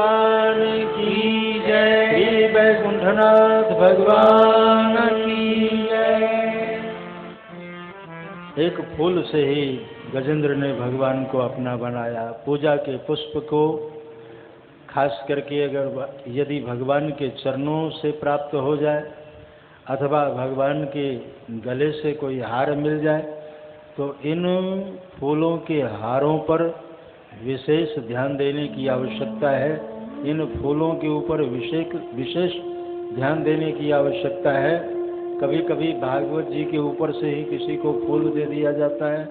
भगवान की जय। श्री वैकुंठनाथ भगवान की जय। एक फूल से ही गजेंद्र ने भगवान को अपना बनाया। पूजा के पुष्प को खास करके अगर यदि भगवान के चरणों से प्राप्त हो जाए अथवा भगवान के गले से कोई हार मिल जाए तो इन फूलों के हारों पर विशेष ध्यान देने की आवश्यकता है। इन फूलों के ऊपर विशेष ध्यान देने की आवश्यकता है। कभी कभी भागवत जी के ऊपर से ही किसी को फूल दे दिया जाता है,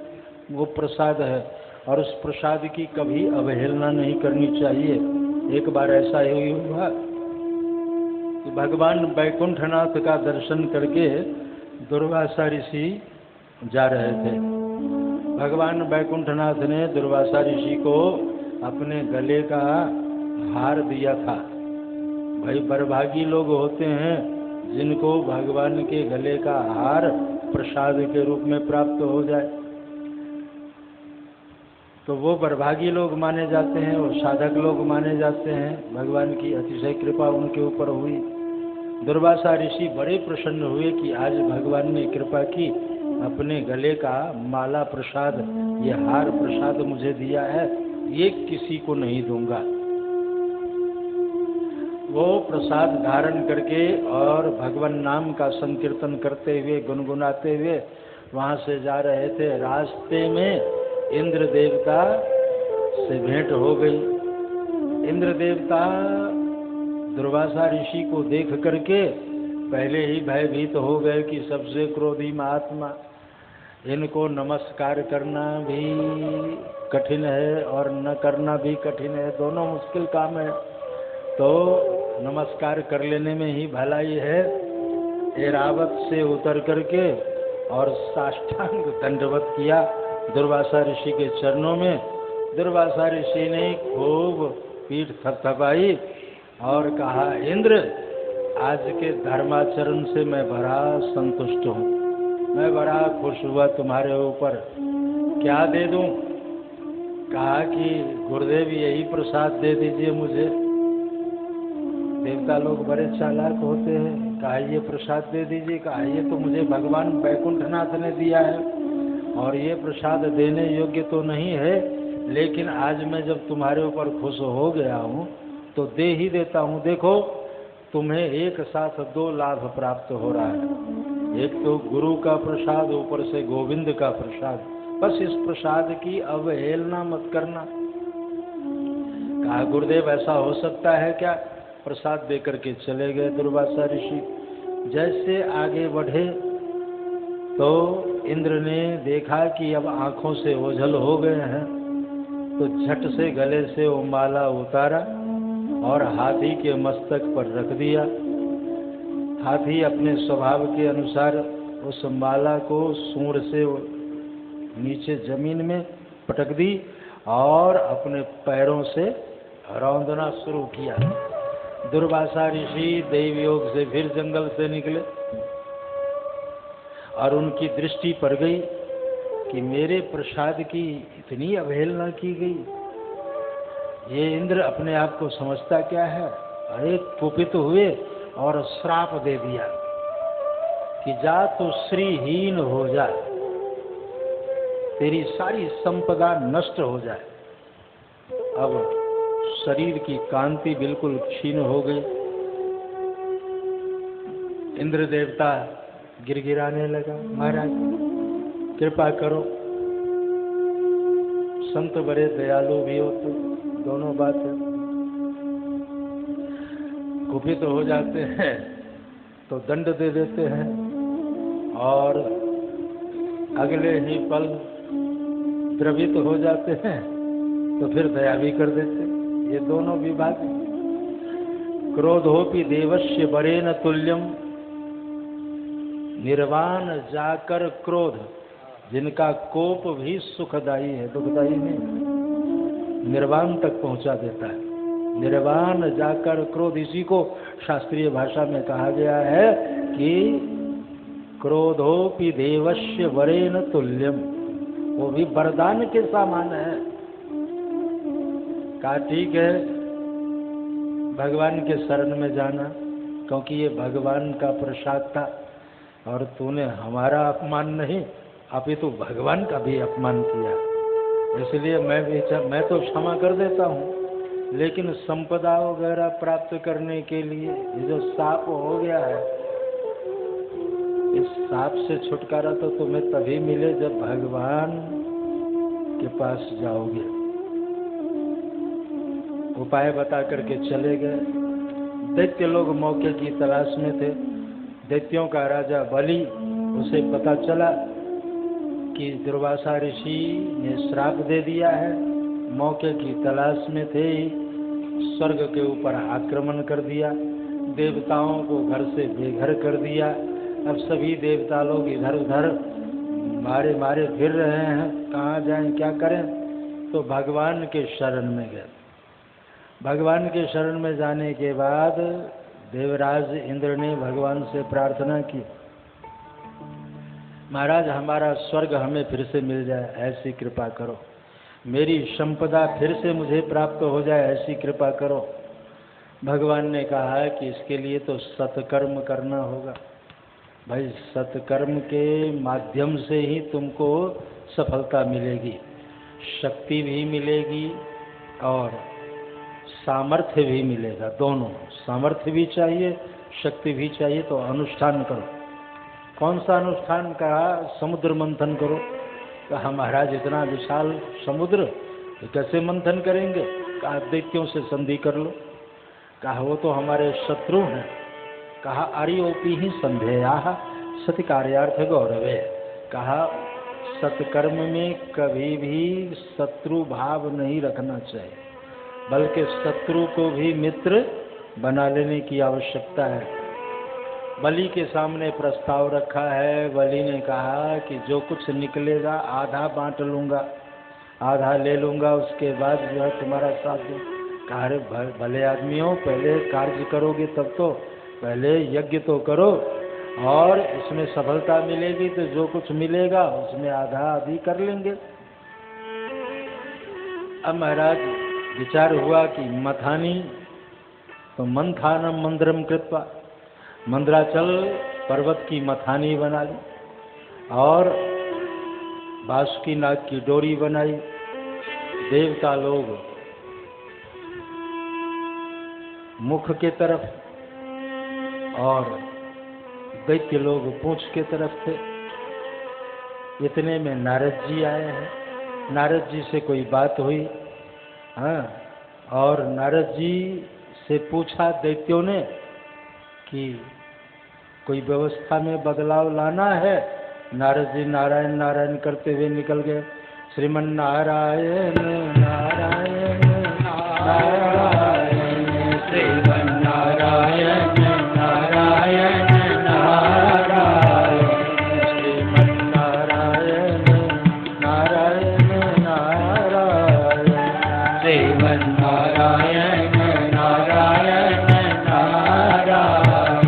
वो प्रसाद है और उस प्रसाद की कभी अवहेलना नहीं करनी चाहिए। एक बार ऐसा ही हुआ कि भगवान वैकुंठनाथ का दर्शन करके दुर्वासा ऋषि जा रहे थे। भगवान वैकुंठनाथ ने दुर्वासा ऋषि को अपने गले का हार दिया था। भाई बरभागी लोग होते हैं जिनको भगवान के गले का हार प्रसाद के रूप में प्राप्त हो जाए तो वो बरभागी लोग माने जाते हैं और साधक लोग माने जाते हैं। भगवान की अतिशय कृपा उनके ऊपर हुई। दुर्वासा ऋषि बड़े प्रसन्न हुए कि आज भगवान ने कृपा की, अपने गले का माला प्रसाद, ये हार प्रसाद मुझे दिया है, ये किसी को नहीं दूंगा। वो प्रसाद धारण करके और भगवान नाम का संकीर्तन करते हुए गुनगुनाते हुए वहाँ से जा रहे थे। रास्ते में इंद्र देवता से भेंट हो गई। इंद्र देवता दुर्वासा ऋषि को देख करके पहले ही भयभीत हो गए कि सबसे क्रोधी महात्मा, इनको नमस्कार करना भी कठिन है और न करना भी कठिन है, दोनों मुश्किल काम है। तो नमस्कार कर लेने में ही भलाई है। ऐरावत से उतर करके और साष्टांग दंडवत किया दुर्वासा ऋषि के चरणों में। दुर्वासा ऋषि ने खूब पीठ थपथपाई और कहा, इंद्र, आज के धर्माचरण से मैं बड़ा संतुष्ट हूँ, मैं बड़ा खुश हुआ तुम्हारे ऊपर, क्या दे दूँ? कहा कि गुरुदेव यही प्रसाद दे दीजिए मुझे। देवता लोग बड़े चालाक होते हैं। कहा ये प्रसाद दे दीजिए। कहा ये तो मुझे भगवान वैकुंठनाथ ने दिया है और ये प्रसाद देने योग्य तो नहीं है, लेकिन आज मैं जब तुम्हारे ऊपर खुश हो गया हूँ तो दे ही देता हूँ। देखो तुम्हें एक साथ दो लाभ प्राप्त हो रहा है, एक तो गुरु का प्रसाद, ऊपर से गोविंद का प्रसाद। बस इस प्रसाद की अवहेलना मत करना। कहा गुरुदेव ऐसा हो सकता है क्या? प्रसाद देकर के चले गए दुर्वासा ऋषि। जैसे आगे बढ़े तो इंद्र ने देखा कि अब आंखों से ओझल हो गए हैं, तो झट से गले से वो माला उतारा और हाथी के मस्तक पर रख दिया। हाथी अपने स्वभाव के अनुसार उस माला को सूंड से नीचे जमीन में पटक दी और अपने पैरों से रौंदना शुरू किया। दुर्वासा ऋषि दैव योग से फिर जंगल से निकले और उनकी दृष्टि पड़ गई कि मेरे प्रसाद की इतनी अवहेलना की गई। ये इंद्र अपने आप को समझता क्या है? अरे कुपित हुए और श्राप दे दिया कि जा तो श्रीहीन हो जा, तेरी सारी संपदा नष्ट हो जाए। अब शरीर की कांति बिल्कुल क्षीण हो गई। इंद्र देवता गिड़गिड़ाने लगा, महाराज कृपा करो, संत बड़े दयालु भी होते, दोनों बात है। कुपित हो जाते हैं तो दंड दे देते हैं और अगले ही पल द्रवित हो जाते हैं तो फिर दया भी कर देते। ये दोनों विभाग। क्रोधोपि देवस्य बरेन तुल्यम, निर्वाण जाकर क्रोध, जिनका कोप भी सुखदायी है, दुखदायी नहीं, निर्वाण तक पहुंचा देता है। निर्वाण जाकर क्रोध, इसी को शास्त्रीय भाषा में कहा गया है कि क्रोधोपि देवस्य वरेन तुल्यम, वो भी वरदान के समान है। कहा ठीक है, भगवान के शरण में जाना, क्योंकि ये भगवान का प्रसाद था और तूने हमारा अपमान नहीं, अपितु भगवान का भी अपमान किया। इसलिए मैं तो क्षमा कर देता हूँ, लेकिन संपदा वगैरह प्राप्त करने के लिए ये जो साप हो गया है, इस साप से छुटकारा तो तुम्हें तभी मिले जब भगवान के पास जाओगे। उपाय बता करके चले गए। दैत्य लोग मौके की तलाश में थे। दैत्यों का राजा बलि, उसे पता चला कि दुर्वासा ऋषि ने श्राप दे दिया है। मौके की तलाश में थे ही स्वर्ग के ऊपर आक्रमण कर दिया, देवताओं को घर से बेघर कर दिया। अब सभी देवता लोग इधर उधर मारे मारे फिर रहे हैं, कहाँ जाएं क्या करें। तो भगवान के शरण में गए। भगवान के शरण में जाने के बाद देवराज इंद्र ने भगवान से प्रार्थना की, महाराज हमारा स्वर्ग हमें फिर से मिल जाए, ऐसी कृपा करो। मेरी संपदा फिर से मुझे प्राप्त हो जाए, ऐसी कृपा करो। भगवान ने कहा कि इसके लिए तो सत्कर्म करना होगा। भाई सत्कर्म के माध्यम से ही तुमको सफलता मिलेगी, शक्ति भी मिलेगी और सामर्थ्य भी मिलेगा। दोनों, सामर्थ्य भी चाहिए, शक्ति भी चाहिए। तो अनुष्ठान करो। कौन सा अनुष्ठान? कहा समुद्र मंथन करो। कहा महाराज इतना विशाल समुद्र तो कैसे मंथन करेंगे? कहा दैत्यों से संधि कर लो। कहा वो तो हमारे शत्रु हैं। कहा आर्योपी ही संधेया सति कार्यार्थ गौरवे। कहा सत्कर्म में कभी भी शत्रु भाव नहीं रखना चाहिए, बल्कि शत्रु को भी मित्र बना लेने की आवश्यकता है। बलि के सामने प्रस्ताव रखा है। बलि ने कहा कि जो कुछ निकलेगा आधा बांट लूँगा, आधा ले लूँगा, उसके बाद जो है तुम्हारा साथ दूँ। कहा अरे भले आदमियों, पहले कार्य करोगे तब तो, पहले यज्ञ तो करो और इसमें सफलता मिलेगी तो जो कुछ मिलेगा उसमें आधा आधी कर लेंगे। अब महाराज विचार हुआ कि मथानी तो मंथानम मंद्रम कृत्वा, मंद्राचल पर्वत की मथानी बना ली और बासुकी नाग की डोरी बनाई। देवता लोग मुख के तरफ और दैत्य लोग पूंछ के तरफ थे। इतने में नारद जी आए हैं। नारद जी से कोई बात हुई, हाँ, और नारद जी से पूछा दैत्यों ने कि कोई व्यवस्था में बदलाव लाना है। नारद जी नारायण नारायण करते हुए निकल गए। श्रीमन नारायण नारायण नारायण, श्रीमन नारायण नारायण नारायण, श्रीमन नारायण नारायण नारायण, श्रीमन नारायण नारायण नारायण,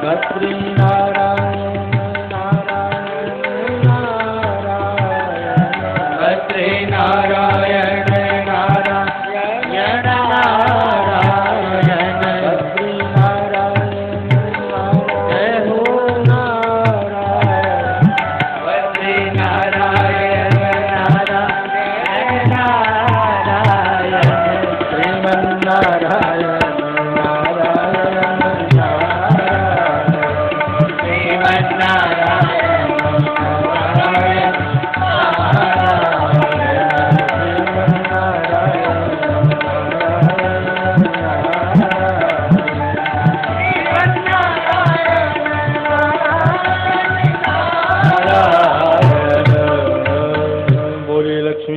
गत्री नारायण नारायण नारायण, गत्री नारायण नारायण नारायण, गत्री नारायण नारायण नारायण, गत्री नारायण नारायण नारायण, श्रीमन नारायण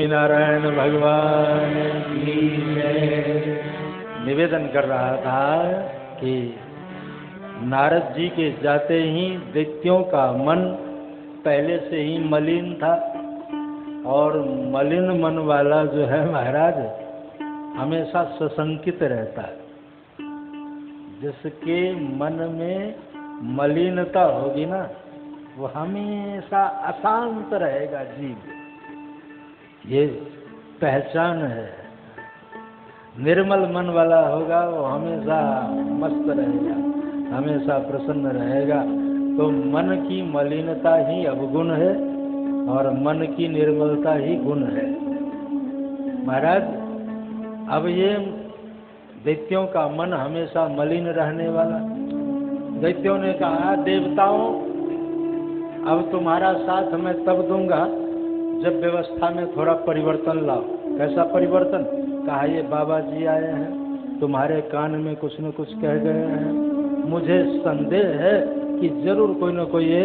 नारायण भगवान की जय। निवेदन कर रहा था कि नारद जी के जाते ही दैत्यों का मन पहले से ही मलिन था और मलिन मन वाला जो है महाराज हमेशा सशंकित रहता है। जिसके मन में मलिनता होगी ना वो हमेशा अशांत रहेगा जीव। ये पहचान है। निर्मल मन वाला होगा वो हमेशा मस्त रहेगा, हमेशा प्रसन्न रहेगा। तो मन की मलिनता ही अवगुण है और मन की निर्मलता ही गुण है। महाराज, अब ये दैत्यों का मन हमेशा मलिन रहने वाला। दैत्यों ने कहा, देवताओं अब तुम्हारा साथ मैं तब दूंगा जब व्यवस्था में थोड़ा परिवर्तन लाओ। कैसा परिवर्तन? कहा, ये बाबा जी आए हैं, तुम्हारे कान में कुछ न कुछ कह गए हैं, मुझे संदेह है कि जरूर कोई न कोई ये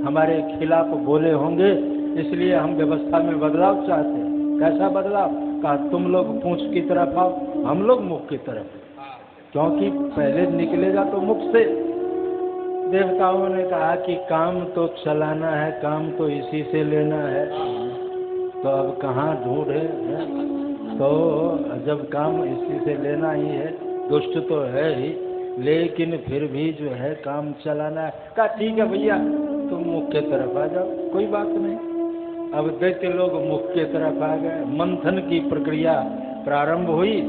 हमारे खिलाफ बोले होंगे, इसलिए हम व्यवस्था में बदलाव चाहते हैं। कैसा बदलाव? कहा, तुम लोग पूंछ की तरफ आओ, हम लोग मुख की तरफ, क्योंकि पहले निकलेगा तो मुख से। देवताओं ने कहा कि काम तो चलाना है, काम तो इसी से लेना है, तो अब कहाँ ढूंढे? तो जब काम इसी से लेना ही है, दुष्ट तो है ही, लेकिन फिर भी जो है काम चलाना है। कहा, ठीक है भैया, तुम मुख के तरफ आ जाओ, कोई बात नहीं। अब दैत्य लोग मुख के तरफ आ गए। मंथन की प्रक्रिया प्रारंभ हुई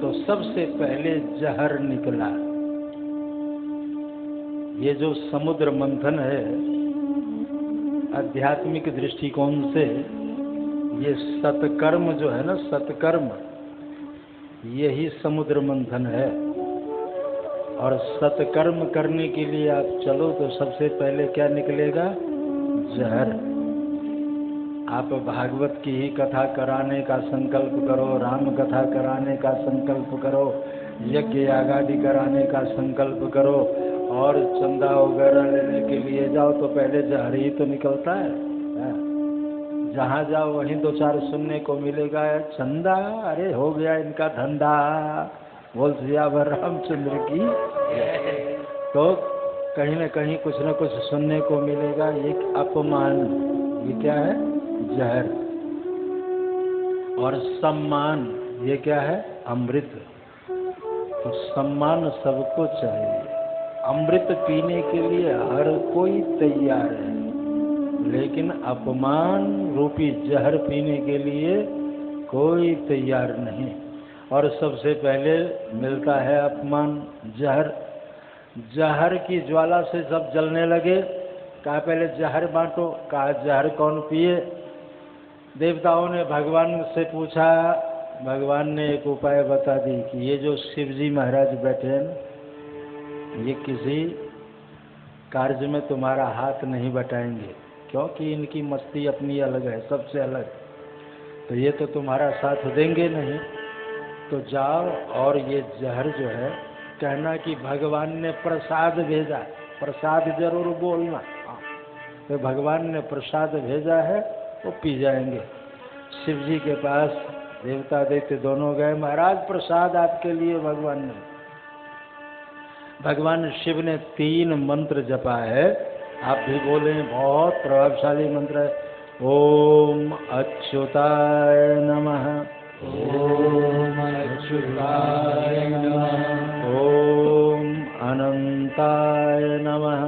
तो सबसे पहले जहर निकला। ये जो समुद्र मंथन है, आध्यात्मिक दृष्टिकोण से ये सत्कर्म जो है ना, सत्कर्म, यही समुद्र मंथन है। और सत्कर्म करने के लिए आप चलो तो सबसे पहले क्या निकलेगा? जहर। आप भागवत की ही कथा कराने का संकल्प करो, राम कथा कराने का संकल्प करो, यज्ञ यागादि कराने का संकल्प करो, और चंदा वगैरह लेने के लिए जाओ तो पहले जहर ही तो निकलता है। जहाँ जाओ वहीं दो चार सुनने को मिलेगा, चंदा, अरे हो गया इनका धंधा, बोल सियावर रामचंद्र की। तो कहीं न कहीं कुछ न कुछ सुनने को मिलेगा। एक अपमान, ये क्या है? जहर। और सम्मान, ये क्या है? अमृत। तो सम्मान सबको चाहिए। अमृत पीने के लिए हर कोई तैयार है, लेकिन अपमान रूपी जहर पीने के लिए कोई तैयार नहीं। और सबसे पहले मिलता है अपमान, जहर। जहर की ज्वाला से सब जलने लगे। कहा, पहले जहर बांटो। कहा, जहर कौन पिए? देवताओं ने भगवान से पूछा। भगवान ने एक उपाय बता दी कि ये जो शिव जी महाराज बैठे हैं, ये किसी कार्य में तुम्हारा हाथ नहीं बटाएंगे, क्योंकि इनकी मस्ती अपनी अलग है, सबसे अलग। तो ये तो तुम्हारा साथ देंगे नहीं। तो जाओ और ये जहर जो है, कहना कि भगवान ने प्रसाद भेजा। प्रसाद जरूर बोलना। तो भगवान ने प्रसाद भेजा है, वो पी जाएंगे। शिव जी के पास देवता दैत्य दोनों गए। महाराज, प्रसाद आपके लिए भगवान ने। भगवान शिव ने 3 मंत्र जपा है, आप भी बोले, बहुत प्रभावशाली मंत्र है। ओम अच्युताय नमः, ओम अच्युताय नमः, ओम अनंताय नमः,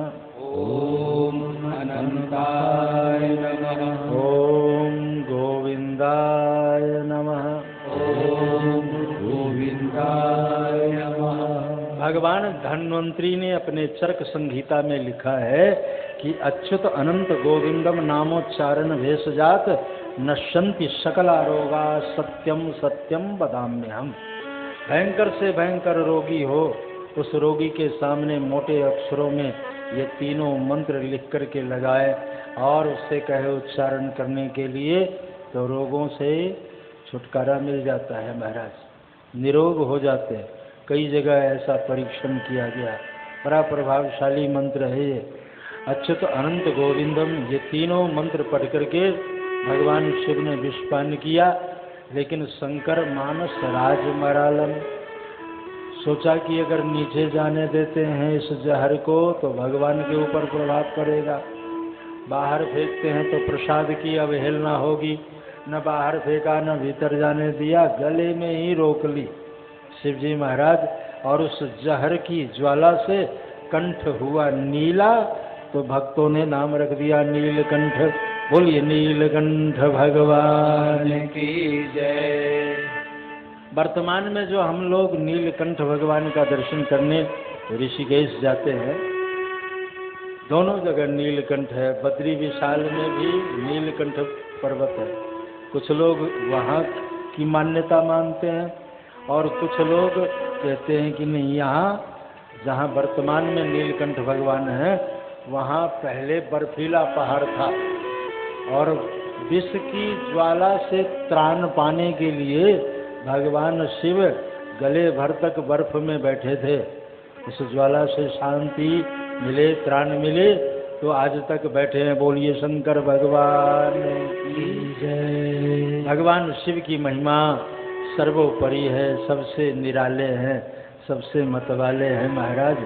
ओम अनंताय नमः, ओम गोविंदाय नमः, ओम गोविंदाय नमः। भगवान धन्वंतरी ने अपने चरक संहिता में लिखा है कि अच्युत अनंत गोविंदम नामोच्चारण भेषजात नश्यन्ति सकला रोगा सत्यम सत्यम वदाम्यहम्। भयंकर से भयंकर रोगी हो, उस रोगी के सामने मोटे अक्षरों में ये तीनों मंत्र लिख करके लगाए और उससे कहे उच्चारण करने के लिए, तो रोगों से छुटकारा मिल जाता है महाराज, निरोग हो जाते हैं। कई जगह ऐसा परीक्षण किया गया। बड़ा प्रभावशाली मंत्र है ये, अच्युत अनंत गोविंदम। ये तीनों मंत्र पढ़ करके भगवान शिव ने विषपान किया, लेकिन शंकर मानस राजमरालम। सोचा कि अगर नीचे जाने देते हैं इस जहर को तो भगवान के ऊपर प्रभाव पड़ेगा, बाहर फेंकते हैं तो प्रसाद की अवहेलना होगी। न बाहर फेंका न भीतर जाने दिया, गले में ही रोक ली शिव जी महाराज। और उस जहर की ज्वाला से कंठ हुआ नीला, तो भक्तों ने नाम रख दिया नीलकंठ। बोलिए नीलकंठ भगवान की जय। वर्तमान में जो हम लोग नीलकंठ भगवान का दर्शन करने ऋषिकेश जाते हैं, दोनों जगह नीलकंठ है। बद्री विशाल में भी नीलकंठ पर्वत है। कुछ लोग वहाँ की मान्यता मानते हैं और कुछ लोग कहते हैं कि नहीं, यहाँ जहाँ वर्तमान में नीलकंठ भगवान है वहाँ पहले बर्फीला पहाड़ था और विष की ज्वाला से त्राण पाने के लिए भगवान शिव गले भर तक बर्फ में बैठे थे। उस ज्वाला से शांति मिले, त्राण मिले, तो आज तक बैठे हैं। बोलिए शंकर भगवान की जय। भगवान शिव की महिमा सर्वोपरि है, सबसे निराले हैं, सबसे मतवाले हैं महाराज।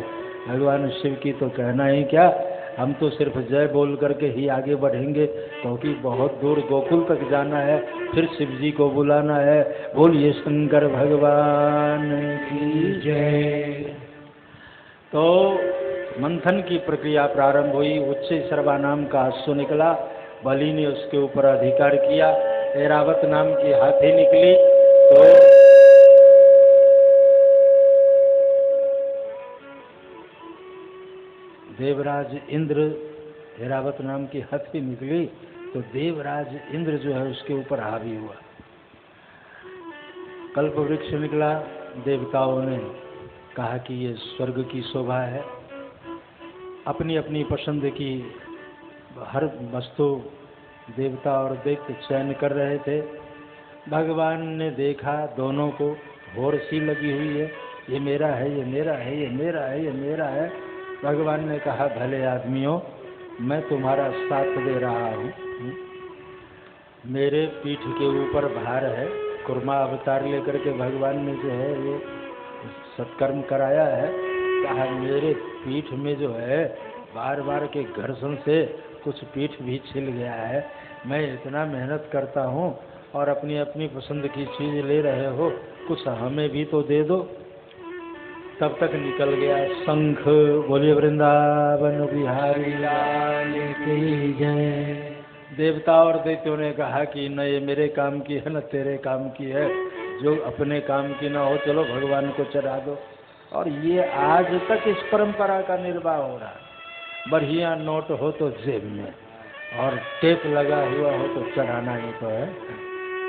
भगवान शिव की तो कहना ही क्या, हम तो सिर्फ जय बोल करके ही आगे बढ़ेंगे, क्योंकि बहुत दूर गोकुल तक जाना है, फिर शिव जी को बुलाना है। बोलिए शंकर भगवान की जय। तो मंथन की प्रक्रिया प्रारंभ हुई। उच्च सर्वानाम का अश्व निकला, बलि ने उसके ऊपर अधिकार किया। ऐरावत नाम की हाथी निकली, तो देवराज इंद्र, ऐरावत नाम की हाथी निकली तो देवराज इंद्र जो है उसके ऊपर हावी हुआ। कल्प वृक्ष निकला, देवताओं ने कहा कि ये स्वर्ग की शोभा है। अपनी अपनी पसंद की हर वस्तु देवता और दैत्य चयन कर रहे थे। भगवान ने देखा दोनों को, होड़ सी लगी हुई है, ये मेरा है, ये मेरा है, ये मेरा है, ये मेरा है। भगवान ने कहा भले आदमियों, मैं तुम्हारा साथ दे रहा हूँ। मेरे पीठ के ऊपर भार है। कुर्मा अवतार लेकर के भगवान ने जो है ये सत्कर्म कराया है। कहा मेरे पीठ में जो है बार बार के घर्षण से कुछ पीठ भी छिल गया है। मैं इतना मेहनत करता हूँ और अपनी अपनी पसंद की चीज़ ले रहे हो, कुछ हमें भी तो दे दो। तब तक निकल गया शंख। बोलिए वृंदावन बिहारी लाल की जय। देवता और दैत्यों ने कहा कि न ये मेरे काम की है न तेरे काम की है, जो अपने काम की ना हो चलो भगवान को चढ़ा दो। और ये आज तक इस परंपरा का निर्वाह हो रहा है। बढ़िया नोट हो तो जेब में, और टेप लगा हुआ हो तो चढ़ाना ही तो है।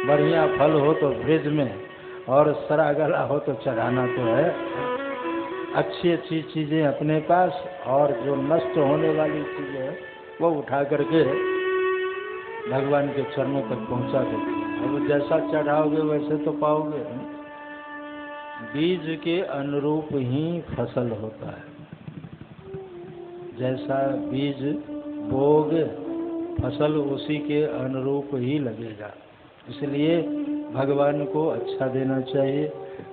बढ़िया फल हो तो फ्रिज में, और सरा गला हो तो चढ़ाना तो है। अच्छी अच्छी चीज़ें अपने पास, और जो नष्ट होने वाली चीज़ें हैं वो उठा करके भगवान के चरणों तक पहुंचा देते हैं। अब जैसा चढ़ाओगे वैसे तो पाओगे। बीज के अनुरूप ही फसल होता है। जैसा बीज बोओगे फसल उसी के अनुरूप ही लगेगा। इसलिए भगवान को अच्छा देना चाहिए,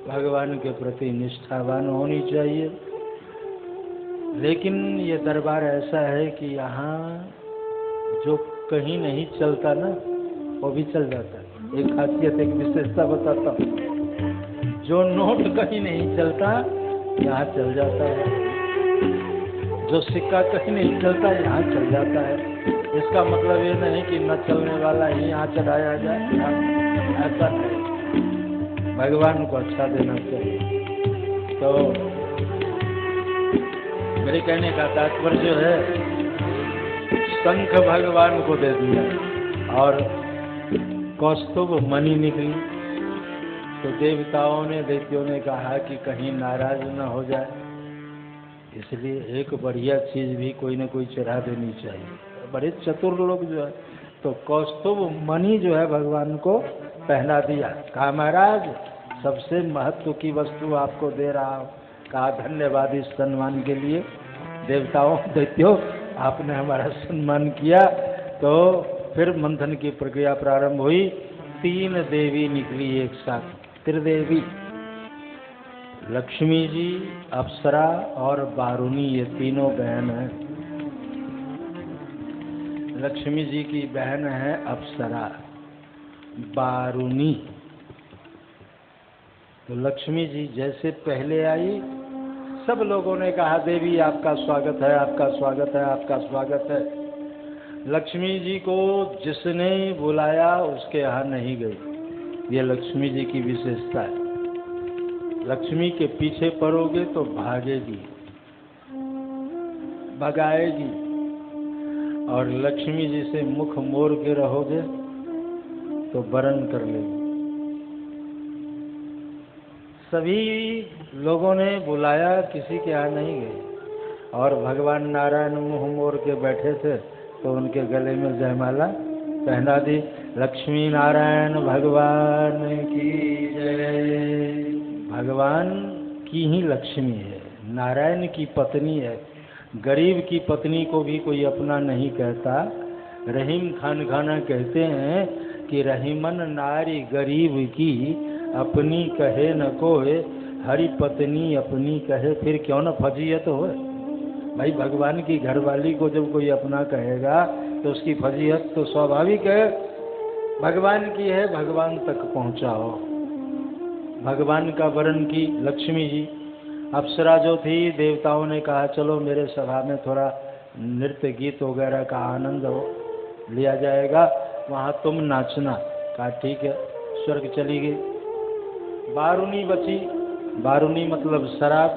भगवान के प्रति निष्ठावान होनी चाहिए। लेकिन ये दरबार ऐसा है कि यहाँ जो कहीं नहीं चलता ना, वो भी चल जाता है। एक खासियत, एक विशेषता बताता हूँ। जो नोट कहीं नहीं चलता यहाँ चल जाता है, जो सिक्का कहीं नहीं चलता यहाँ चल जाता है। इसका मतलब ये नहीं कि न चलने वाला ही यहाँ चढ़ाया जाए, ऐसा नहीं। भगवान को अच्छा देना चाहिए। तो मेरे कहने का तात्पर्य जो है, शंख भगवान को दे दिया और कौस्तुभ मणि निकली। तो देवताओं ने, दैत्यों ने कहा कि कहीं नाराज न हो जाए, इसलिए एक बढ़िया चीज़ भी कोई न कोई चढ़ा देनी चाहिए। बड़े चतुर लोग जो है, तो कौस्तुभ मणि जो है भगवान को पहना दिया। कहा महाराज सबसे महत्व की वस्तु आपको दे रहा हूँ। कहा धन्यवाद इस सम्मान के लिए। देवताओं दैत्यों आपने हमारा सम्मान किया। तो फिर मंथन की प्रक्रिया प्रारंभ हुई। 3 देवी निकली एक साथ, त्रिदेवी। लक्ष्मी जी, अप्सरा और वारुणी, ये तीनों बहन हैं। लक्ष्मी जी की बहन है अप्सरा, वारुणी। तो लक्ष्मी जी जैसे पहले आई, सब लोगों ने कहा देवी आपका स्वागत है, आपका स्वागत है, आपका स्वागत है। लक्ष्मी जी को जिसने बुलाया उसके यहाँ नहीं गई। ये लक्ष्मी जी की विशेषता है। लक्ष्मी के पीछे पड़ोगे तो भागेगी, भगाएगी, और लक्ष्मी जी से मुख मोड़ के रहोगे तो वरण कर लेगी। सभी लोगों ने बुलाया, किसी के यहाँ नहीं गए, और भगवान नारायण मुंह मोड़ के बैठे थे तो उनके गले में जयमाला पहना दी। लक्ष्मी नारायण भगवान की जय। भगवान की ही लक्ष्मी है, नारायण की पत्नी है। गरीब की पत्नी को भी कोई अपना नहीं कहता। रहीम खान खाना कहते हैं कि रहीमन नारी गरीब की अपनी कहे न कोई, हरि पत्नी अपनी कहे फिर क्यों न फजीयत हो। भाई भगवान की घरवाली को जब कोई अपना कहेगा तो उसकी फजीयत तो स्वाभाविक है। भगवान की है, भगवान तक पहुंचाओ। भगवान का वरण की लक्ष्मी जी। अप्सरा जो थी, देवताओं ने कहा चलो मेरे सभा में थोड़ा नृत्य गीत वगैरह का आनंद हो लिया जाएगा, वहाँ तुम नाचना। कहा ठीक है। स्वर्ग चली गई। बारूनी बची, बारूनी मतलब शराब।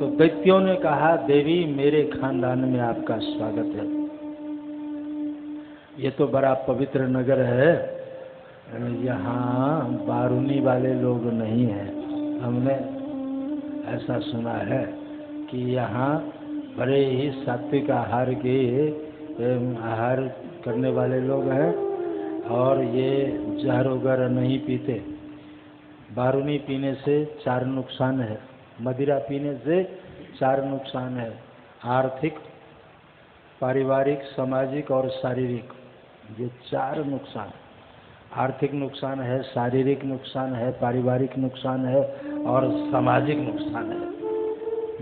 तो दैत्यों ने कहा देवी मेरे खानदान में आपका स्वागत है, ये तो बड़ा पवित्र नगर है, यहाँ बारूनी वाले लोग नहीं हैं। हमने ऐसा सुना है कि यहाँ बड़े ही सात्विक आहार करने वाले लोग हैं और ये जहर वगैरह नहीं पीते। बारूनी पीने से 4 नुकसान है, मदिरा पीने से 4 नुकसान है, आर्थिक, पारिवारिक, सामाजिक और शारीरिक। ये 4 नुकसान, आर्थिक नुकसान है, शारीरिक नुकसान है, पारिवारिक नुकसान है और सामाजिक नुकसान है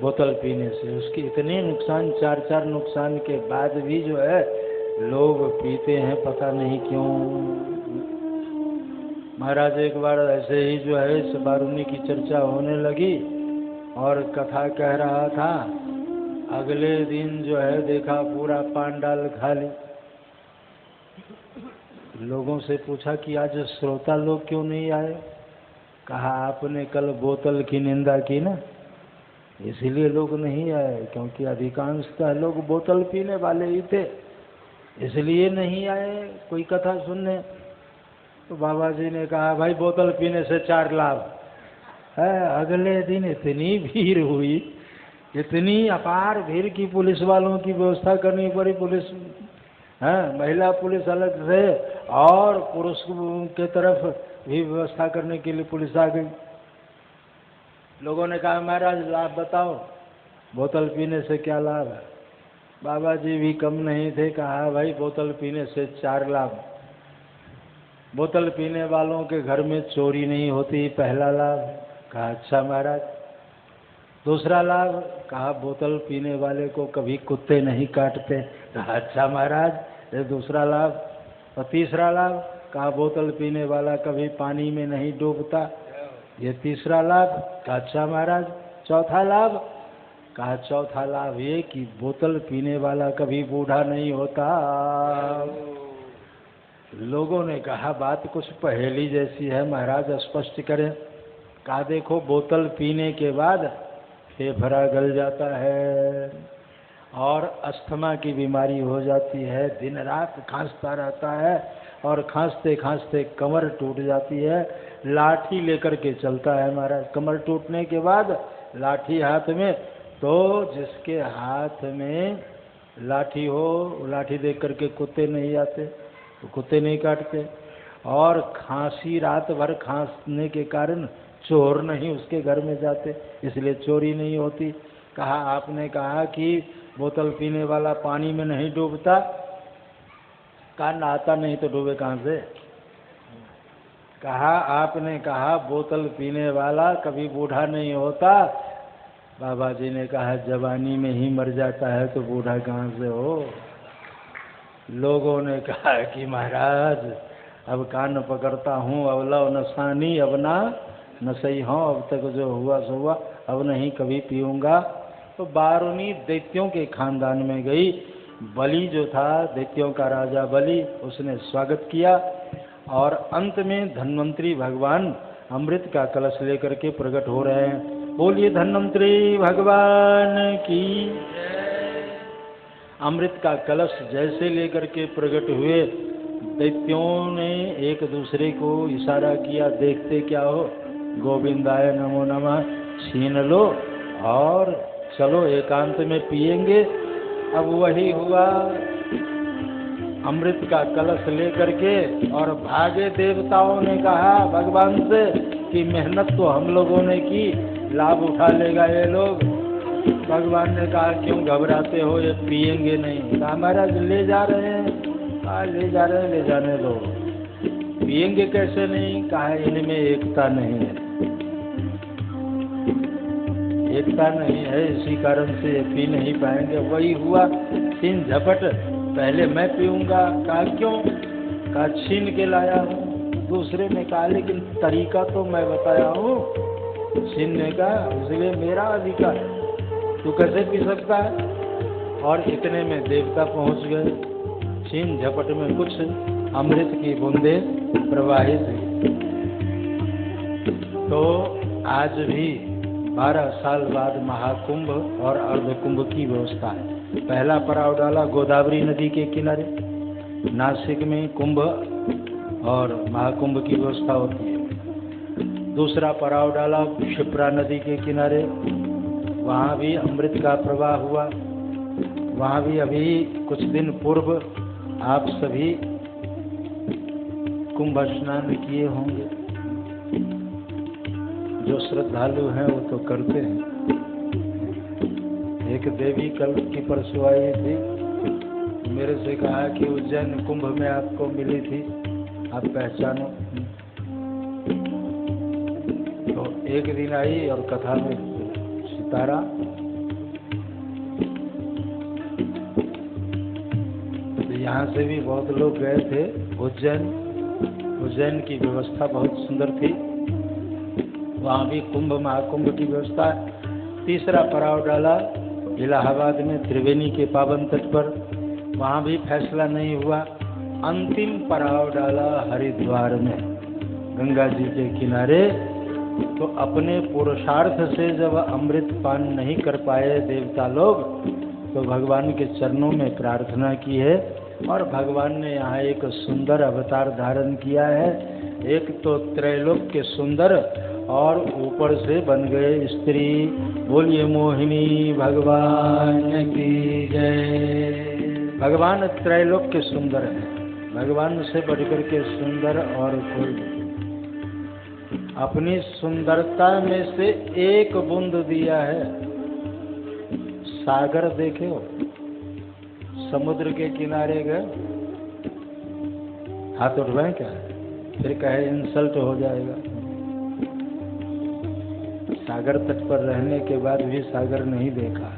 बोतल पीने से। उसके इतने नुकसान, 4 नुकसान के बाद भी जो है लोग पीते हैं, पता नहीं क्यों। महाराज एक बार ऐसे ही जो है इस बारूनी की चर्चा होने लगी और कथा कह रहा था। अगले दिन जो है देखा पूरा पांडाल खाली। लोगों से पूछा कि आज श्रोता लोग क्यों नहीं आए? कहा आपने कल बोतल की निंदा की ना, इसीलिए लोग नहीं आए, क्योंकि अधिकांशतः लोग बोतल पीने वाले ही थे, इसलिए नहीं आए कोई कथा सुनने। तो बाबा जी ने कहा भाई बोतल पीने से 4 लाभ है। अगले दिन इतनी भीड़ हुई, इतनी अपार भीड़ की पुलिस वालों की व्यवस्था करनी पड़ी। पुलिस है, महिला पुलिस अलग से और पुरुष के तरफ भी व्यवस्था करने के लिए पुलिस आ गई। लोगों ने कहा महाराज लाभ बताओ, बोतल पीने से क्या लाभ है? बाबा जी भी कम नहीं थे, कहा भाई बोतल पीने से 4 लाभ। बोतल पीने वालों के घर में चोरी नहीं होती, पहला लाभ। कहा अच्छा महाराज। दूसरा लाभ, कहा बोतल पीने वाले को कभी कुत्ते नहीं काटते। कहा अच्छा महाराज, ये दूसरा लाभ। और तीसरा लाभ, कहा बोतल पीने वाला कभी पानी में नहीं डूबता, ये तीसरा लाभ। कहा अच्छा महाराज। चौथा लाभ, कहा चौथा लाभ ये कि बोतल पीने वाला कभी बूढ़ा नहीं होता। लोगों ने कहा बात कुछ पहेली जैसी है महाराज, स्पष्ट करें। कहा देखो बोतल पीने के बाद फेफड़ा गल जाता है और अस्थमा की बीमारी हो जाती है, दिन रात खांसता रहता है और खांसते खांसते कमर टूट जाती है, लाठी लेकर के चलता है महाराज। कमर टूटने के बाद लाठी हाथ में, तो जिसके हाथ में लाठी हो, लाठी देख करके कुत्ते नहीं आते तो कुत्ते नहीं काटते, और खांसी रात भर खांसने के कारण चोर नहीं उसके घर में जाते, इसलिए चोरी नहीं होती। कहा आपने कहा कि बोतल पीने वाला पानी में नहीं डूबता, कहा नहाता नहीं तो डूबे कहाँ से? कहा आपने कहा बोतल पीने वाला कभी बूढ़ा नहीं होता। बाबा जी ने कहा जवानी में ही मर जाता है तो बूढ़ा कहाँ से हो? लोगों ने कहा कि महाराज अब कान पकड़ता हूँ, अब लो नसानी अब ना न सही हूँ, अब तक जो हुआ सो हुआ, अब नहीं कभी पीऊँगा। तो बारूनी दैत्यों के खानदान में गई। बलि जो था दैत्यों का राजा बलि, उसने स्वागत किया और अंत में धन्वंतरी भगवान अमृत का कलश लेकर के प्रकट हो रहे हैं। बोलिए धन्वंतरी भगवान की। अमृत का कलश जैसे लेकर के प्रकट हुए, दैत्यों ने एक दूसरे को इशारा किया, देखते क्या हो, गोविंदाय नमो नमः, छीन लो और चलो एकांत में पिएंगे। अब वही हुआ, अमृत का कलश लेकर के और भागे। देवताओं ने कहा भगवान से कि मेहनत तो हम लोगों ने की, लाभ उठा लेगा ये लोग। भगवान ने कहा क्यों घबराते हो, ये पिएंगे नहीं। कहा महाराज ले जा रहे हैं। कहा ले जा रहे हैं, ले जाने दो, पिएंगे कैसे नहीं। कहा इनमें एकता नहीं है, एकता नहीं है, इसी कारण से ये पी नहीं पाएंगे। वही हुआ, छीन झपट, पहले मैं पीऊंगा। कहा क्यों। कहा छीन के लाया हूँ। दूसरे ने कहा लेकिन तरीका तो मैं बताया हूँ छीनने का, इसलिए मेरा अधिकार, तू कैसे पी सकता है। और इतने में देवता पहुंच गए। छीन झपट में कुछ अमृत की बूंदें प्रवाहित हुई। तो आज भी 12 साल बाद महाकुंभ और अर्धकुंभ की व्यवस्था है। पहला पड़ाव डाला गोदावरी नदी के किनारे, नासिक में कुंभ और महाकुंभ की व्यवस्था होती है। दूसरा पड़ाव डाला क्षिप्रा नदी के किनारे, वहाँ भी अमृत का प्रवाह हुआ। वहाँ भी अभी कुछ दिन पूर्व आप सभी कुंभ स्नान किए होंगे। जो श्रद्धालु हैं वो तो करते हैं। एक देवी कल की परसों आई थी, मेरे से कहा कि उज्जैन कुंभ में आपको मिली थी, आप पहचानो। तो एक दिन आई और कथा में सितारा। तो यहाँ से भी बहुत लोग गए थे उज्जैन। उज्जैन की व्यवस्था बहुत सुंदर थी, वहाँ भी कुंभ महाकुंभ की व्यवस्था है। तीसरा पड़ाव डाला इलाहाबाद में त्रिवेणी के पावन तट पर, वहाँ भी फैसला नहीं हुआ। अंतिम पड़ाव डाला हरिद्वार में गंगा जी के किनारे। तो अपने पुरुषार्थ से जब अमृत पान नहीं कर पाए देवता लोग, तो भगवान के चरणों में प्रार्थना की है और भगवान ने यहाँ एक सुंदर अवतार धारण किया है। एक तो त्रैलोक के सुंदर और ऊपर से बन गए स्त्री। बोलिए मोहिनी भगवान की जय। भगवान त्रैलोक के सुंदर है, भगवान से बढ़कर के सुंदर और कोई नहीं। अपनी सुंदरता में से एक बूंद दिया है। सागर देखे हो, समुद्र के किनारे गए, हाथ उठवाएं क्या, फिर कहे इंसल्ट हो जाएगा। सागर तट पर रहने के बाद भी सागर नहीं देखा।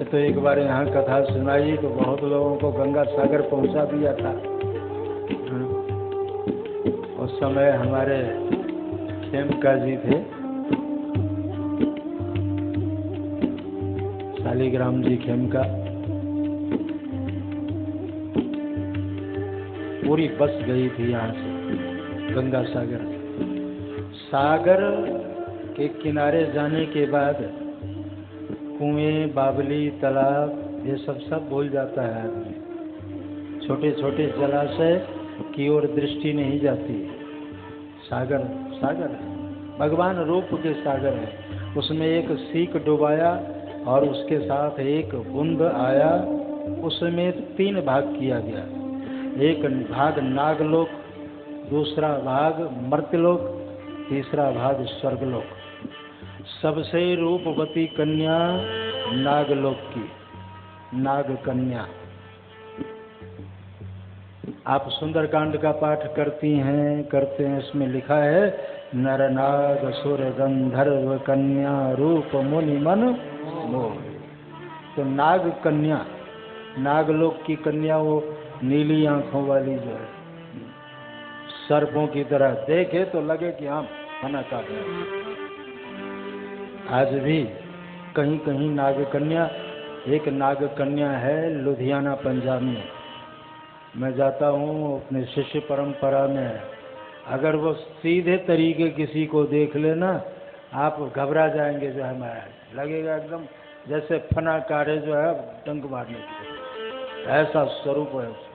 तो एक बार यहाँ कथा सुनाई तो बहुत लोगों को गंगा सागर पहुँचा दिया था। उस समय हमारे खेमका जी थे, शालिग्राम जी खेमका, पूरी बस गई थी यहाँ से गंगा सागर। सागर के किनारे जाने के बाद कुएं, बावली, तालाब ये सब भूल जाता है आदमी। छोटे छोटे जलाशय की ओर दृष्टि नहीं जाती। सागर सागर है, भगवान रूप के सागर है। उसमें एक सीख डुबाया और उसके साथ एक बूंद आया, उसमें 3 भाग किया गया। एक भाग नागलोक, दूसरा भाग मर्त्यलोक, तीसरा भाग स्वर्गलोक। सबसे रूपवती कन्या नागलोक की, नाग कन्या। आप सुंदरकांड का पाठ करती हैं, करते हैं, इसमें लिखा है नर नाग सुर गंधर्व कन्या रूप मुनि मन मोह। तो नाग कन्या, नागलोक की कन्या, वो नीली आंखों वाली जो है, सर्पों की तरह, देखे तो लगे कि हाँ खाना काटना। आज भी कहीं कहीं नाग कन्या, एक नाग कन्या है लुधियाना पंजाब में। मैं जाता हूँ अपने शिष्य परंपरा में, अगर वो सीधे तरीके किसी को देख लेना, आप घबरा जाएंगे जो है महाराज, लगेगा एकदम जैसे फना काढ़े जो है डंक मारने की, ऐसा स्वरूप है।